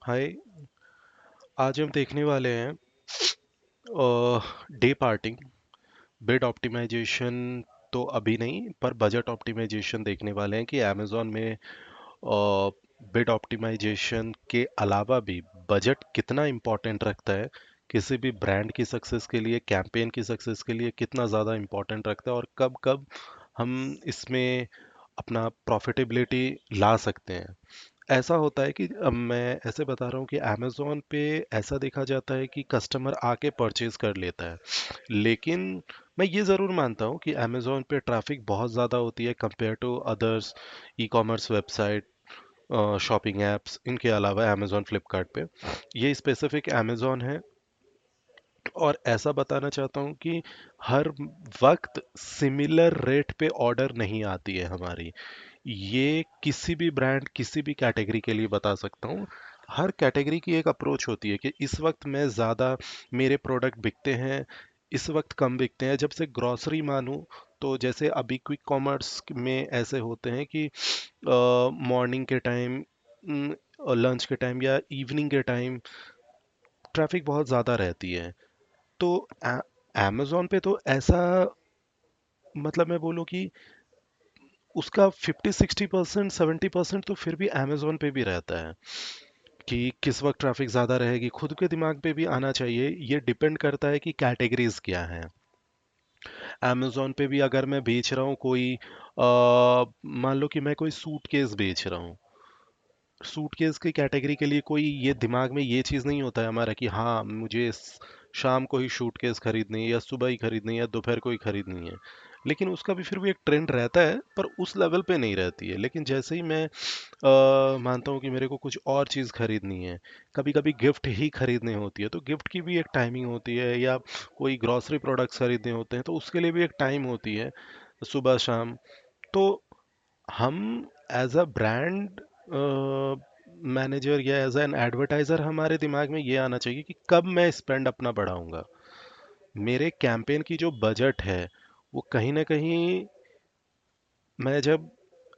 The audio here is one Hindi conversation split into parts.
हाय। आज हम देखने वाले हैं डे पार्टिंग, बिड ऑप्टिमाइजेशन। तो अभी नहीं, पर बजट ऑप्टिमाइजेशन देखने वाले हैं कि अमेजोन में बिड ऑप्टिमाइजेशन के अलावा भी बजट कितना इम्पोर्टेंट रखता है। किसी भी ब्रांड की सक्सेस के लिए, कैंपेन की सक्सेस के लिए कितना ज़्यादा इम्पोर्टेंट रखता है, और कब कब हम इसमें अपना प्रॉफिटेबिलिटी ला सकते हैं। ऐसा होता है कि अब मैं ऐसे बता रहा हूँ कि अमेज़न पे ऐसा देखा जाता है कि कस्टमर आके परचेज कर लेता है। लेकिन मैं ये ज़रूर मानता हूँ कि अमेज़न पे ट्रैफिक बहुत ज़्यादा होती है compare to others e commerce website, shopping apps. इनके अलावा अमेज़न फ्लिपकार्ट पे ये स्पेसिफिक अमेज़न है। और ऐसा बताना चाहता हूँ कि हर वक्त सिमिलर रेट पे ऑर्डर नहीं आती है हमारी। ये किसी भी ब्रांड, किसी भी कैटेगरी के लिए बता सकता हूँ। हर कैटेगरी की एक अप्रोच होती है कि इस वक्त मैं ज़्यादा, मेरे प्रोडक्ट बिकते हैं, इस वक्त कम बिकते हैं। जब से ग्रॉसरी मानूं, तो जैसे अभी क्विक कॉमर्स में ऐसे होते हैं कि मॉर्निंग के टाइम, लंच के टाइम या इवनिंग के टाइम ट्रैफिक बहुत ज़्यादा रहती है। तो अमेजोन पे तो ऐसा, मतलब मैं बोलूँ कि उसका 50-60%, 70% तो फिर भी अमेजोन पे भी रहता है कि किस वक्त ट्रैफिक ज़्यादा रहेगी। खुद के दिमाग पे भी आना चाहिए। ये डिपेंड करता है कि कैटेगरीज क्या हैं। अमेजोन पे भी अगर मैं बेच रहा हूँ कोई, मान लो कि मैं कोई सूटकेस बेच रहा हूँ। सूटकेस की कैटेगरी के लिए कोई ये दिमाग में ये चीज़ नहीं होता है हमारा कि हाँ, मुझे शाम को ही सूटकेस खरीदनी है, या सुबह ही खरीदनी है, या दोपहर को ही खरीदनी है। लेकिन उसका भी फिर भी एक ट्रेंड रहता है, पर उस लेवल पे नहीं रहती है। लेकिन जैसे ही मैं मानता हूँ कि मेरे को कुछ और चीज़ खरीदनी है, कभी कभी गिफ्ट ही खरीदने होती है, तो गिफ्ट की भी एक टाइमिंग होती है, या कोई ग्रॉसरी प्रोडक्ट्स खरीदने होते हैं तो उसके लिए भी एक टाइम होती है, सुबह शाम। तो हम एज अ ब्रांड मैनेजर या एज एन एडवर्टाइजर, हमारे दिमाग में ये आना चाहिए कि कब मैं स्पेंड अपना बढ़ाऊंगा। मेरे कैंपेन की जो बजट है, वो कहीं ना कहीं, मैं जब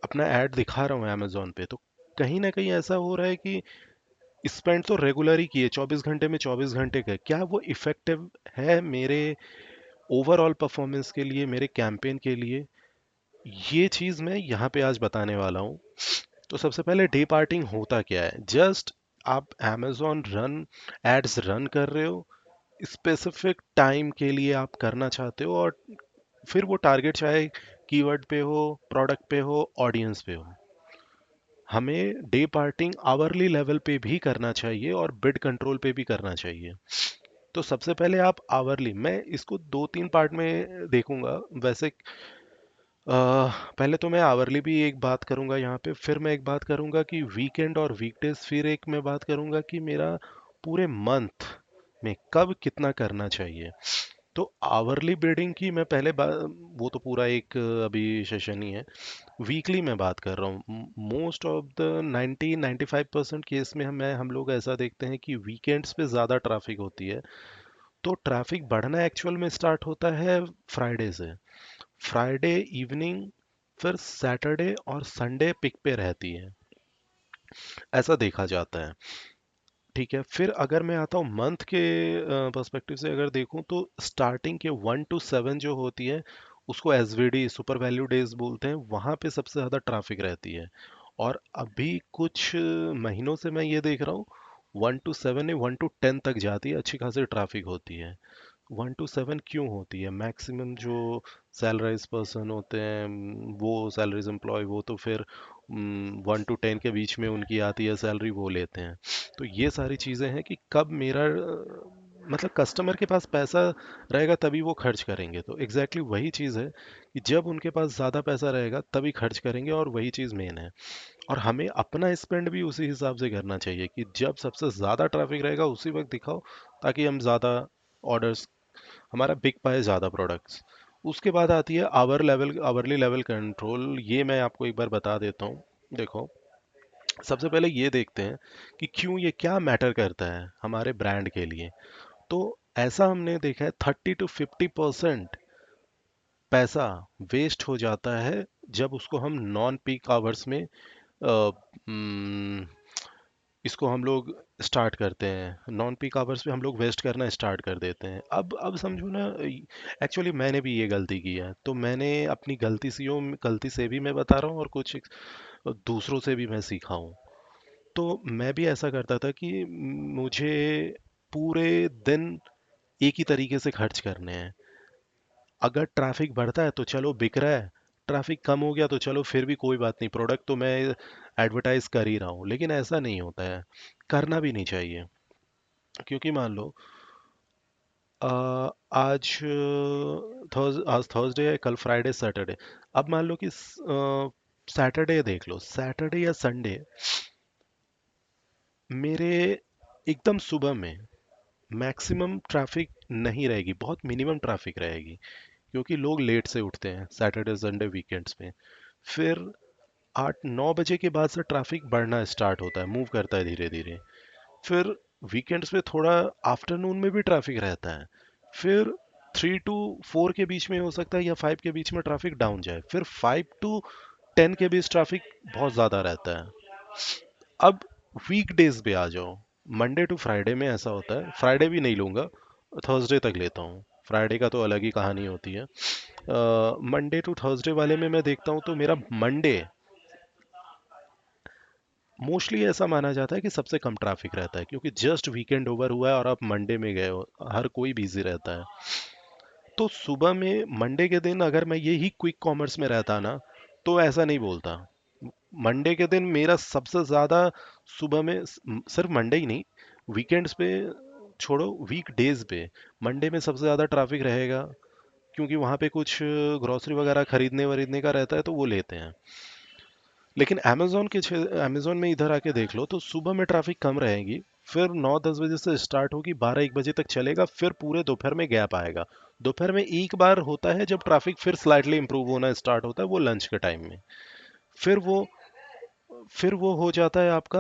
अपना ऐड दिखा रहा हूँ अमेजोन पे, तो कहीं ना कहीं ऐसा हो रहा है कि स्पेंड तो रेगुलर ही किए, 24 घंटे में 24 घंटे का, क्या वो इफेक्टिव है मेरे ओवरऑल परफॉर्मेंस के लिए, मेरे कैंपेन के लिए? ये चीज़ मैं यहाँ पे आज बताने वाला हूँ। तो सबसे पहले डे पार्टिंग होता क्या है। जस्ट आप amazon रन, एड्स रन कर रहे हो, स्पेसिफिक टाइम के लिए आप करना चाहते हो, और फिर वो टारगेट चाहे कीवर्ड पे हो, प्रोडक्ट पे हो, ऑडियंस पे हो। हमें डे पार्टिंग आवरली लेवल पे भी करना चाहिए और बिड कंट्रोल पे भी करना चाहिए। तो सबसे पहले आप आवरली, मैं इसको दो तीन पार्ट में देखूंगा वैसे। पहले तो मैं आवरली भी एक बात करूंगा यहाँ पे, फिर मैं एक बात करूंगा कि वीकेंड और वीकडेज, फिर एक मैं बात करूंगा कि मेरा पूरे मंथ में कब कितना करना चाहिए। तो आवरली बिल्डिंग की मैं पहले वो तो पूरा एक अभी सेशन ही है। वीकली मैं बात कर रहा हूँ। मोस्ट ऑफ द 90-95% केस में हम लोग ऐसा देखते हैं कि वीकेंड्स पे ज़्यादा ट्रैफिक होती है। तो ट्रैफिक बढ़ना एक्चुअल में स्टार्ट होता है फ्राइडे से। फ्राइडे इवनिंग, फिर सैटरडे और संडे पिक पे रहती है, ऐसा देखा जाता है। ठीक है, फिर अगर मैं आता हूँ मंथ के पर्सपेक्टिव से, अगर देखूँ तो स्टार्टिंग के 1 to 7 जो होती है, उसको एसवीडी, सुपर वैल्यू डेज बोलते हैं। वहाँ पे सबसे ज़्यादा ट्रैफिक रहती है। और अभी कुछ महीनों से मैं ये देख रहा हूँ, 1 to 7 नहीं, 1 to 10 तक जाती है, अच्छी खासी ट्रैफिक होती है। 1 to 7 क्यों होती है? मैक्सिमम जो सैलराइज पर्सन होते हैं, वो सैलरीज एम्प्लॉय, वो तो फिर 1 to 10 के बीच में उनकी आती है सैलरी, वो लेते हैं। तो ये सारी चीज़ें हैं कि कब मेरा मतलब कस्टमर के पास पैसा रहेगा तभी वो खर्च करेंगे। तो एग्जैक्टली वही चीज़ है कि जब उनके पास ज़्यादा पैसा रहेगा तभी खर्च करेंगे, और वही चीज़ मेन है। और हमें अपना स्पेंड भी उसी हिसाब से करना चाहिए कि जब सबसे ज़्यादा ट्रैफिक रहेगा उसी वक्त दिखाओ, ताकि हम ज़्यादा ऑर्डर्स, हमारा बिक पाए ज़्यादा प्रोडक्ट्स। उसके बाद आती है आवरली लेवल कंट्रोल। ये मैं आपको एक बार बता देता हूँ। देखो, सबसे पहले ये देखते हैं कि क्यों, ये क्या मैटर करता है हमारे ब्रांड के लिए। तो ऐसा हमने देखा है 30-50% पैसा वेस्ट हो जाता है जब उसको हम नॉन पीक आवर्स में इसको हम लोग स्टार्ट करते हैं, नॉन पीक आवर्स पे हम लोग वेस्ट करना स्टार्ट कर देते हैं। अब समझो ना, एक्चुअली मैंने भी ये गलती की है, तो मैंने अपनी गलती से भी मैं बता रहा हूँ, और कुछ दूसरों से भी मैं सीखा हूँ। तो मैं भी ऐसा करता था कि मुझे पूरे दिन एक ही तरीके से खर्च करने हैं। अगर ट्रैफिक बढ़ता है तो चलो बिक रहा है, ट्रैफिक कम हो गया तो चलो फिर भी कोई बात नहीं, प्रोडक्ट तो मैं एडवर्टाइज कर ही रहा हूँ। लेकिन ऐसा नहीं होता है, करना भी नहीं चाहिए। क्योंकि मान लो अ, आज थर्सडे है, कल फ्राइडे सैटरडे। अब मान लो कि सैटरडे देख लो, सैटरडे या संडे मेरे एकदम सुबह में मैक्सिमम ट्रैफिक नहीं रहेगी, बहुत मिनिमम ट्रैफिक रहेगी। क्योंकि लोग लेट से उठते हैं सैटरडे संडे वीकेंड्स में। फिर 8-9 बजे के बाद से ट्रैफिक बढ़ना स्टार्ट होता है, मूव करता है धीरे धीरे। फिर वीकेंड्स पे थोड़ा आफ्टरनून में भी ट्रैफिक रहता है। फिर 3 to 4 के बीच में हो सकता है, या 5 के बीच में ट्रैफिक डाउन जाए। फिर 5 to 10 के बीच ट्रैफिक बहुत ज़्यादा रहता है। अब वीक डेज पे आ जाओ, मंडे टू फ्राइडे में ऐसा होता है, फ्राइडे भी नहीं लूँगा, थर्सडे तक लेता हूँ। फ्राइडे का तो अलग ही कहानी होती है। मंडे टू थर्सडे वाले में मैं देखता हूँ तो मेरा मंडे मोस्टली ऐसा माना जाता है कि सबसे कम ट्रैफिक रहता है, क्योंकि जस्ट वीकेंड ओवर हुआ है और आप मंडे में गए हो, हर कोई बिजी रहता है। तो सुबह में मंडे के दिन अगर मैं यही क्विक कॉमर्स में रहता ना, तो ऐसा नहीं बोलता। मंडे के दिन मेरा सबसे ज़्यादा सुबह में, सिर्फ मंडे ही नहीं, वीकेंड्स पे छोड़ो, वीक डेज पे मंडे में सबसे ज़्यादा ट्रैफिक रहेगा। क्योंकि वहाँ पे कुछ ग्रोसरी वगैरह खरीदने वरीदने का रहता है, तो वो लेते हैं। लेकिन अमेजोन में इधर आके देख लो तो सुबह में ट्रैफिक कम रहेगी। फिर 9-10 बजे से स्टार्ट होगी, 12-1 बजे तक चलेगा, फिर पूरे दोपहर में गैप आएगा। दोपहर में एक बार होता है जब ट्रैफिक फिर स्लाइटली इंप्रूव होना स्टार्ट होता है, वो लंच के टाइम में। फिर वो फिर वो हो जाता है आपका,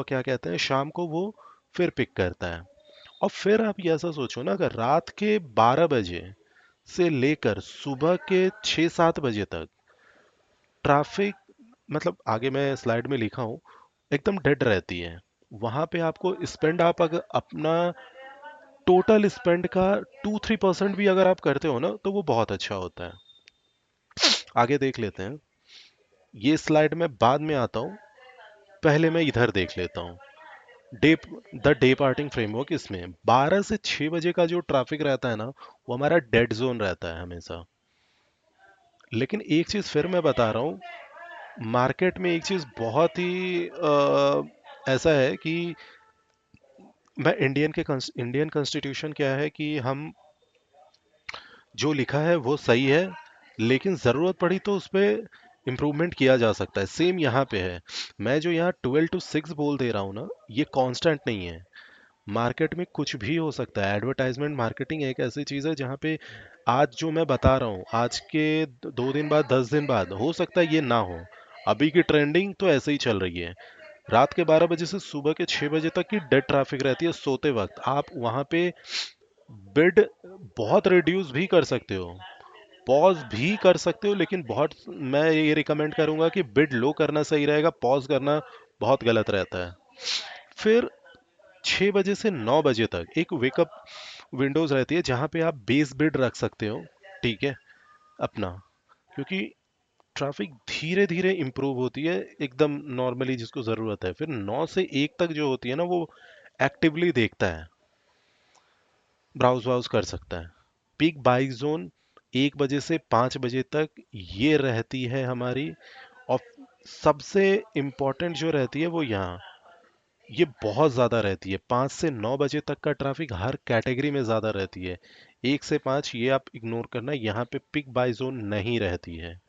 क्या कहते हैं, शाम को वो फिर पिक करता है। और फिर आप ये ऐसा सोचो ना, अगर रात के 12 बजे से लेकर सुबह के 6-7 बजे तक ट्रैफिक, मतलब आगे मैं स्लाइड में लिखा हूँ, एकदम डेड रहती है। वहां पे आपको स्पेंड, आप अगर अपना टोटल स्पेंड का 2-3% भी अगर आप करते हो ना, तो वो बहुत अच्छा होता है। आगे देख लेते हैं, ये स्लाइड में बाद में आता हूँ, पहले मैं इधर देख लेता हूँ। Day the day parting framework, इसमें 12 से 6 बजे का जो ट्रैफिक रहता है ना, वो हमारा डेड जोन रहता है हमेशा। लेकिन एक चीज फिर मैं बता रहा हूँ, मार्केट में एक चीज बहुत ही ऐसा है कि मैं इंडियन कॉन्स्टिट्यूशन क्या है कि हम जो लिखा है वो सही है, लेकिन ज़रूरत पड़ी तो उस पर इम्प्रूवमेंट किया जा सकता है। सेम यहाँ पे है। मैं जो यहाँ 12 to 6 बोल दे रहा हूँ ना, ये कांस्टेंट नहीं है। मार्केट में कुछ भी हो सकता है। एडवर्टाइजमेंट मार्केटिंग एक ऐसी चीज़ है जहाँ पे आज जो मैं बता रहा हूँ, आज के 2 दिन बाद, 10 दिन बाद हो सकता है ये ना हो। अभी की ट्रेंडिंग तो ऐसे ही चल रही है। रात के 12 बजे से सुबह के 6 बजे तक की डेड ट्रैफिक रहती है, सोते वक्त आप वहाँ पे बिड बहुत रिड्यूस भी कर सकते हो, पॉज भी कर सकते हो। लेकिन बहुत, मैं ये रिकमेंड करूंगा कि बिड लो करना सही रहेगा, पॉज करना बहुत गलत रहता है। फिर 6 बजे से 9 बजे तक एक वेकअप विंडोज रहती है जहां पे आप बेस बिड रख सकते हो, ठीक है, अपना। क्योंकि ट्रैफिक धीरे धीरे इंप्रूव होती है, एकदम नॉर्मली जिसको ज़रूरत है। फिर 9 से 1 तक जो होती है ना, वो एक्टिवली देखता है, ब्राउज वाउज कर सकता है। पीक बाइक जोन 1 बजे से 5 बजे तक ये रहती है हमारी। और सबसे इम्पोर्टेंट जो रहती है वो यहाँ, ये बहुत ज़्यादा रहती है। 5 से 9 बजे तक का ट्रैफिक हर कैटेगरी में ज़्यादा रहती है। 1 से 5 ये आप इग्नोर करना, यहाँ पे पिक बाय जोन नहीं रहती है।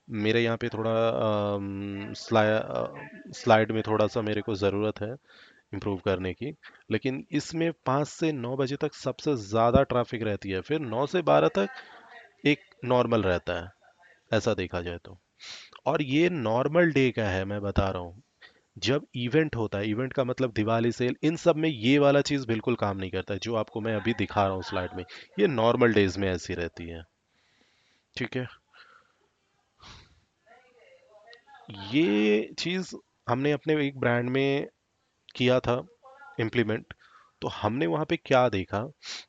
मेरे यहाँ पे थोड़ा स्लाइड में थोड़ा सा मेरे को ज़रूरत है इम्प्रूव करने की। लेकिन इसमें 5 से 9 बजे तक सबसे ज़्यादा ट्रैफिक रहती है, फिर 9 से 12 तक एक नॉर्मल रहता है, ऐसा देखा जाए तो। और ये नॉर्मल डे का है, मैं बता रहा हूँ। जब इवेंट होता है, इवेंट का मतलब दिवाली सेल, इन सब में ये वाला चीज़ बिल्कुल काम नहीं करता है, जो आपको मैं अभी दिखा रहा हूँ स्लाइड में। ये नॉर्मल डेज में ऐसी रहती है, ठीक है। ये चीज़ हमने अपने एक ब्रांड में किया था इम्प्लीमेंट। तो हमने वहाँ पे क्या देखा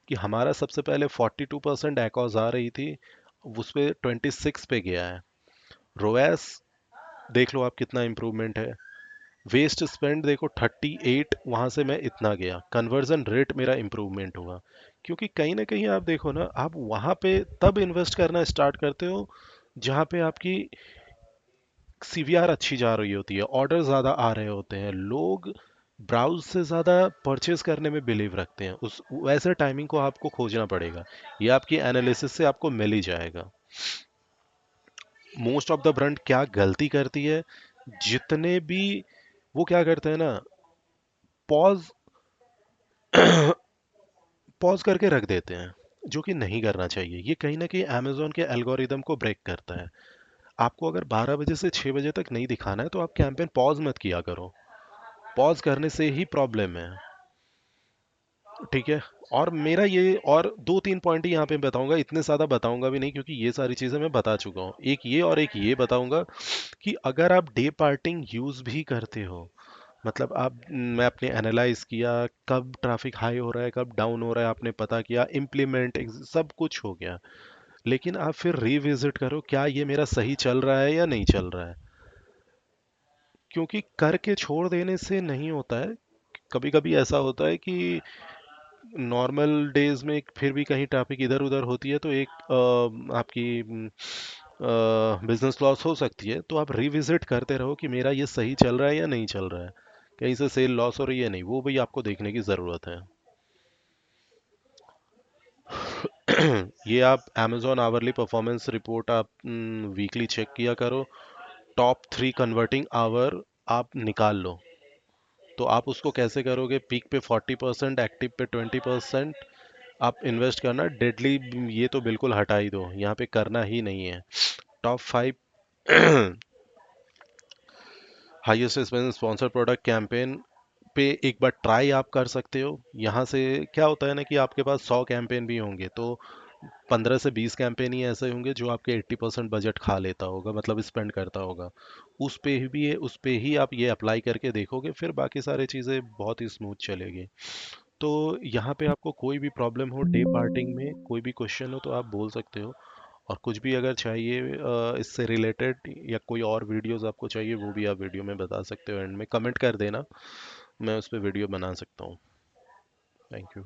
कि हमारा सबसे पहले 42% एकॉज आ रही थी, उस पे 26 पे गया है। रोएस देख लो आप कितना इम्प्रूवमेंट है। वेस्ट स्पेंड देखो 38, वहां से मैं इतना गया। कन्वर्जन रेट मेरा इम्प्रूवमेंट हुआ। क्योंकि कहीं ना कहीं आप देखो ना, आप वहां पे तब इन्वेस्ट करना स्टार्ट करते हो जहां पे आपकी सीवीआर अच्छी जा रही होती है, ऑर्डर ज़्यादा आ रहे होते हैं, लोग ब्राउज से ज़्यादा परचेज करने में बिलीव रखते हैं। उस वैसे टाइमिंग को आपको खोजना पड़ेगा। ये आपकी एनालिसिस से आपको मिल ही जाएगा। मोस्ट ऑफ द ब्रांड क्या गलती करती है, जितने भी वो क्या करते हैं ना, पॉज पॉज करके रख देते हैं, जो कि नहीं करना चाहिए। ये कहीं ना कहीं अमेजोन के एल्गोरिदम को ब्रेक करता है। आपको अगर 12 बजे से 6 बजे तक नहीं दिखाना है तो आप कैंपेन पॉज मत किया करो। पॉज करने से ही प्रॉब्लम है। ठीक है। और मेरा ये और दो तीन पॉइंट ही यहाँ पे बताऊंगा, इतने ज़्यादा बताऊंगा भी नहीं क्योंकि ये सारी चीज़ें मैं बता चुका हूँ। एक ये और एक ये बताऊंगा कि अगर आप डे पार्टिंग यूज़ भी करते हो, मतलब आप, मैं आपने एनालाइज किया कब ट्रैफिक हाई हो रहा है कब डाउन हो रहा है, आपने पता किया, इम्प्लीमेंट सब कुछ हो गया, लेकिन आप फिर रिविजिट करो क्या ये मेरा सही चल रहा है या नहीं चल रहा है। क्योंकि करके छोड़ देने से नहीं होता है। कभी कभी ऐसा होता है कि नॉर्मल डेज में फिर भी कहीं ट्रैफिक इधर उधर होती है तो एक आपकी बिजनेस लॉस हो सकती है। तो आप रिविजिट करते रहो कि मेरा ये सही चल रहा है या नहीं चल रहा है, कहीं से सेल लॉस हो रही है नहीं, वो भी आपको देखने की ज़रूरत है। ये आप amazon आवरली परफॉर्मेंस रिपोर्ट आप वीकली चेक किया करो। टॉप 3 कन्वर्टिंग आवर आप निकाल लो। तो आप उसको कैसे करोगे, पीक पे 40%, एक्टिव पे 20% आप इन्वेस्ट करना। डेडली ये तो बिल्कुल हटा ही दो, यहाँ पे करना ही नहीं है। Top 5 highest expense sponsor product campaign पे एक बार ट्राई आप कर सकते हो। यहाँ से क्या होता है ना कि आपके पास 100 कैंपेन भी होंगे तो 15 से 20 कैंपेन ही ऐसे होंगे जो आपके 80% बजट खा लेता होगा, मतलब स्पेंड करता होगा। उस पे ही आप ये अप्लाई करके देखोगे, फिर बाकी सारी चीज़ें बहुत ही स्मूथ चलेगी। तो यहाँ पे आपको कोई भी प्रॉब्लम हो डे पार्टिंग में, कोई भी क्वेश्चन हो तो आप बोल सकते हो। और कुछ भी अगर चाहिए इससे रिलेटेड या कोई और वीडियोस आपको चाहिए वो भी आप वीडियो में बता सकते हो, एंड में कमेंट कर देना, मैं उस पर वीडियो बना सकता हूँ। Thank you.